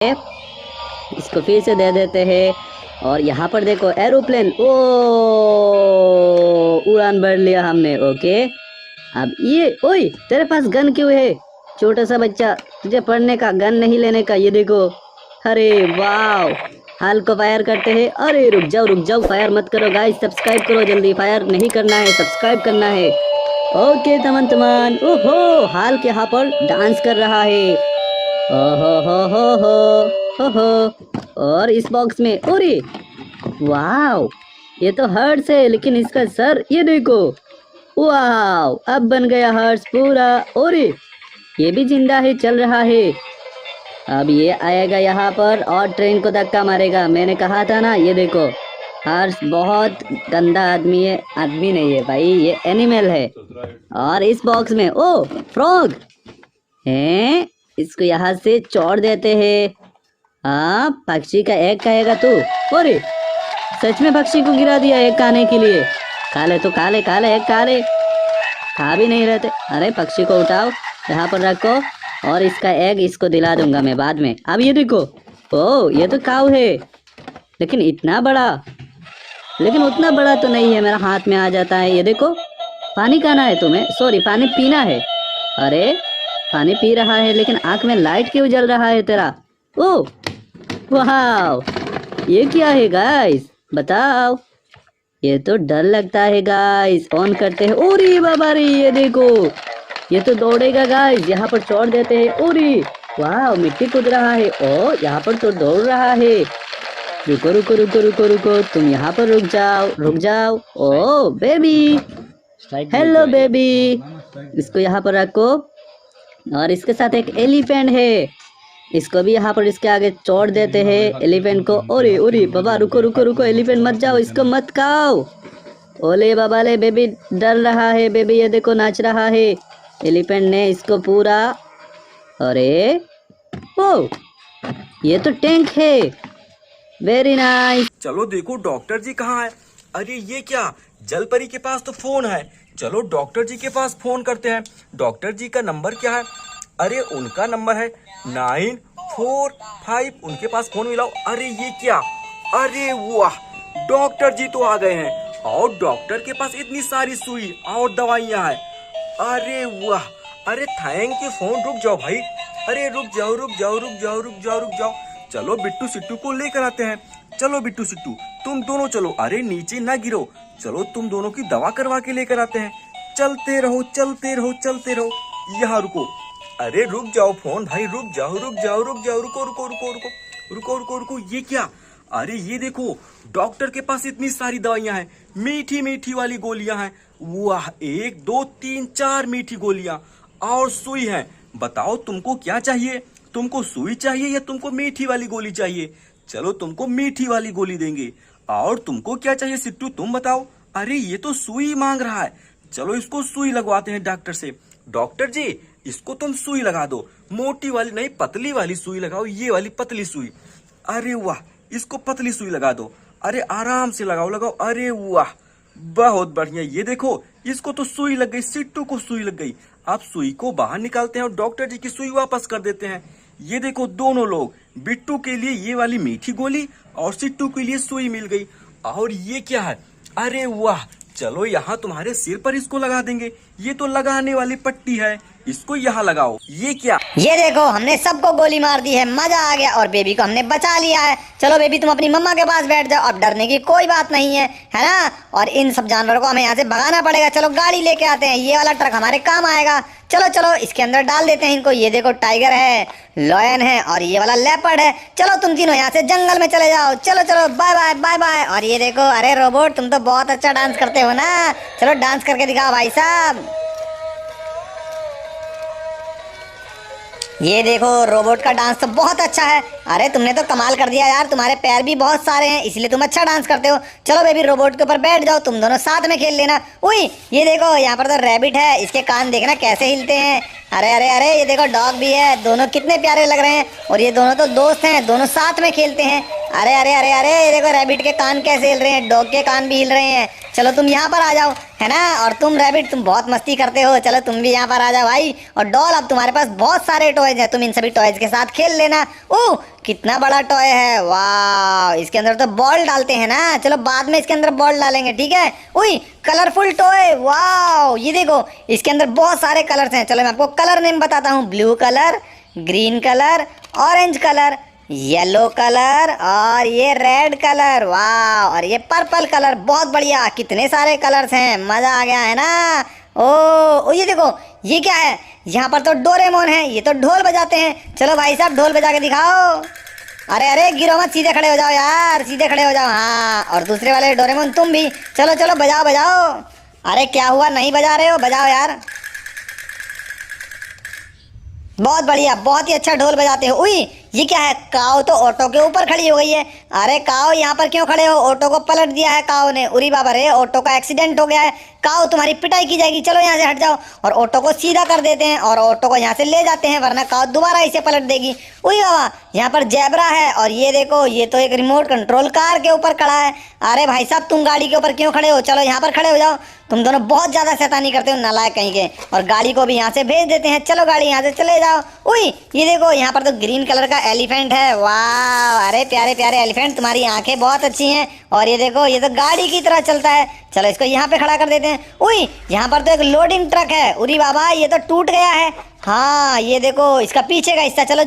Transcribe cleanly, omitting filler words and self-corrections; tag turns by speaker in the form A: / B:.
A: इसको फिर से दे देते हैं। और यहाँ पर देखो एरोप्लेन, ओ उड़ान भर लिया हमने। ओके, अब ये, ओए तेरे पास गन क्यों है छोटा सा बच्चा? तुझे पढ़ने का, गन नहीं लेने का। ये देखो, अरे वाव, हाल को फायर करते हैं। अरे रुक जाओ, फायर मत करो गाइस, सब्सक्राइब करो जल्दी। फायर नहीं करना है, सब्सक्राइब करना है। ओके तमन, ओहो हाल के यहाँ पर डांस कर रहा है। ओहो हो। और इस बॉक्स में, अरे वाव, ये तो हर्ट्स है, लेकिन इसका सर ये देखो, वाव, अब बन गया हर्ट्स पूरा। अरे ये भी जिंदा है, चल रहा है। अब ये आएगा यहाँ पर और ट्रेन को धक्का मारेगा। मैंने कहा था ना, ये देखो, हर्ष बहुत गंदा आदमी है। आदमी नहीं है भाई, ये एनिमल है। और इस बॉक्स में, ओ फ्रॉग है, इसको यहाँ से छोड़ देते हैं। हाँ, पक्षी का एग खाएगा तू। अरे सच में पक्षी को गिरा दिया एग खाने के लिए। काले तो काले एग काले खा भी नहीं रहते। अरे पक्षी को उठाओ, यहाँ पर रखो, और इसका एग इसको दिला दूंगा मैं बाद में। अब ये देखो, ओ ये तो काऊ है, लेकिन इतना बड़ा, लेकिन उतना बड़ा तो नहीं है, मेरा हाथ में आ जाता है। ये देखो, पानी खाना है तुम्हें, सॉरी पानी पीना है। अरे पानी पी रहा है, लेकिन आंख में लाइट क्यों जल रहा है तेरा? ओ वाह, ये क्या है गाइस, बताओ। ये तो डर लगता है गाइस, ऑन करते हैं। ओरी बाबा रे, ये देखो, ये तो दौड़ेगा गाइस, यहाँ पर छोड़ देते हैं। ओरी वाह, मिट्टी कूद रहा है। ओ यहाँ पर तो दौड़ रहा है। रुको, तुम यहाँ पर रुक जाओ। ओ बेबी, हेलो बेबी, इसको यहाँ पर रखो। और इसके साथ एक एलिफेंट है, इसको भी यहाँ पर इसके आगे छोड़ देते हैं एलिफेंट को। ओरे बाबा, रुको, एलिफेंट मत जाओ, इसको मत खाओ। ओले बाबा ले, बेबी डर रहा है। बेबी ये देखो नाच रहा है, एलिफेंट ने इसको पूरा। अरे ओ, ये तो टैंक है, वेरी नाइस।
B: चलो देखो डॉक्टर जी कहाँ है। अरे ये क्या, जलपरी के पास तो फोन है। चलो डॉक्टर जी के पास फोन करते हैं। डॉक्टर जी का नंबर क्या है? अरे उनका नंबर है 945। उनके पास फोन मिलाओ। अरे ये क्या, अरे वाह, डॉक्टर जी तो आ गए हैं, और डॉक्टर के पास इतनी सारी सुई और दवाइयाँ हैं। अरे वाह, अरे थैंक यू। फोन रुक जाओ भाई, अरे रुक जाओ। चलो बिट्टू सिट्टू को लेकर आते हैं। चलो बिट्टू सिट्टू, तुम दोनों चलो। अरे नीचे ना गिरो, चलो तुम दोनों की दवा करवा के लेकर आते हैं। चलते रहो। यहाँ रुको। अरे रुक जाओ फोन भाई, रुक जाओ। रुको। ये क्या, अरे ये देखो, डॉक्टर के पास इतनी सारी दवाइयाँ हैं, मीठी वाली गोलियां हैं। वाह, 1 2 3 4 मीठी गोलियां और सुई है। बताओ तुमको क्या चाहिए? तुमको सुई चाहिए या तुमको मीठी वाली गोली चाहिए? चलो तुमको मीठी वाली गोली देंगे। और तुमको क्या चाहिए सिट्टू, तुम बताओ। अरे ये तो सुई मांग रहा है, चलो इसको सुई लगवाते हैं डॉक्टर से। डॉक्टर जी, इसको तुम सुई लगा दो, मोटी वाली नहीं, पतली वाली सुई लगाओ, ये वाली पतली सुई। अरे वाह, इसको पतली सुई लगा दो। अरे आराम से लगाओ। अरे वाह, बहुत बढ़िया। ये देखो, इसको तो सुई लग गई, सिट्टू को सुई लग गई। अब सुई को बाहर निकालते हैं और डॉक्टर जी की सुई वापस कर देते हैं। ये देखो, दोनों लोग, बिट्टू के लिए ये वाली मीठी गोली और सिट्टू के लिए सुई मिल गई। और ये क्या है, अरे वाह, चलो यहाँ तुम्हारे सिर पर इसको लगा देंगे। ये तो लगाने वाली पट्टी है, इसको यहाँ लगाओ। ये क्या,
C: ये देखो, हमने सबको गोली मार दी है, मजा आ गया, और बेबी को हमने बचा लिया है। चलो बेबी, तुम अपनी मम्मा के पास बैठ जाओ, अब डरने की कोई बात नहीं है ना? और इन सब जानवरों को हमें यहाँ से भगाना पड़ेगा। चलो गाड़ी लेके आते हैं, ये वाला ट्रक हमारे काम आएगा। चलो इसके अंदर डाल देते हैं इनको। ये देखो, टाइगर है, लॉयन है, और ये वाला लेपर्ड है। चलो तुम तीनों यहाँ से जंगल में चले जाओ। चलो, बाय। और ये देखो, अरे रोबोट, तुम तो बहुत अच्छा डांस करते हो ना, चलो डांस करके दिखाओ भाई साहब। ये देखो, रोबोट का डांस तो बहुत अच्छा है। अरे तुमने तो कमाल कर दिया यार, तुम्हारे पैर भी बहुत सारे हैं, इसलिए तुम अच्छा डांस करते हो। चलो बेबी, रोबोट के ऊपर बैठ जाओ, तुम दोनों साथ में खेल लेना। उई, ये देखो, यहाँ पर तो रैबिट है, इसके कान देखना कैसे हिलते हैं। अरे, ये देखो, डॉग भी है, दोनों कितने प्यारे लग रहे हैं। और ये दोनों तो दोस्त हैं, दोनों साथ में खेलते हैं। अरे, ये देखो, रैबिट के कान कैसे हिल रहे हैं, डॉग के कान भी हिल रहे हैं। चलो तुम यहाँ पर आ जाओ, है ना। और तुम रैबिट तुम बहुत मस्ती करते हो, चलो तुम भी यहाँ पर आ जाओ भाई। और डॉल अब तुम्हारे पास बहुत सारे टॉयज हैं, तुम इन सभी टॉयज के साथ खेल लेना। ओह कितना बड़ा टॉय है, वाह इसके अंदर तो बॉल डालते हैं ना, चलो बाद में इसके अंदर बॉल डालेंगे, ठीक है। उई कलरफुल टॉय, वाह ये देखो इसके अंदर बहुत सारे कलर्स हैं। चलो मैं आपको कलर नेम बताता हूँ, blue colour, green colour, orange colour, yellow colour और ये रेड कलर, वाह और ये पर्पल कलर। बहुत बढ़िया, कितने सारे कलर्स हैं, मजा आ गया है ना। ओ ये देखो ये क्या है, यहाँ पर तो डोरेमोन है, ये तो ढोल बजाते हैं। चलो भाई साहब ढोल बजा के दिखाओ। अरे अरे गिरो मत, सीधे खड़े हो जाओ यार, सीधे खड़े हो जाओ। हाँ और दूसरे वाले डोरेमोन तुम भी, चलो चलो बजाओ बजाओ। अरे क्या हुआ, नहीं बजा रहे हो, बजाओ यार। बहुत बढ़िया, बहुत ही अच्छा ढोल बजाते हो। उई ये क्या है, काओ तो ऑटो के ऊपर खड़ी हो गई है। अरे काओ यहाँ पर क्यों खड़े हो, ऑटो को पलट दिया है काओ ने। उरी बाबा रे, ऑटो का एक्सीडेंट हो गया है। काओ तुम्हारी पिटाई की जाएगी, चलो यहाँ से हट जाओ। और ऑटो को सीधा कर देते हैं और ऑटो को यहाँ से ले जाते हैं, वरना काओ दोबारा इसे पलट देगी। उई बाबा यहाँ पर जेब्रा है और ये देखो ये तो एक रिमोट कंट्रोल कार के ऊपर खड़ा है। अरे भाई साहब तुम गाड़ी के ऊपर क्यों खड़े हो, चलो यहाँ पर खड़े हो जाओ। तुम दोनों बहुत ज्यादा शैतानी करते हो, नालायक कहीं के। और गाड़ी को भी यहाँ से भेज देते हैं, चलो गाड़ी यहाँ से चले जाओ। उई ये देखो यहाँ पर तो ग्रीन कलर का एलिफेंट है, वाह अरे प्यारे प्यारे एलिफेंट, तुम्हारी आंखें बहुत अच्छी हैं। और ये देखो ये तो गाड़ी की तरह चलता है, चलो इसको यहाँ पे खड़ा कर देते हैं। उई यहाँ पर तो एक लोडिंग ट्रक है, उरी बाबा ये तो टूट गया है। हाँ ये देखो इसका पीछे का हिस्सा, चलो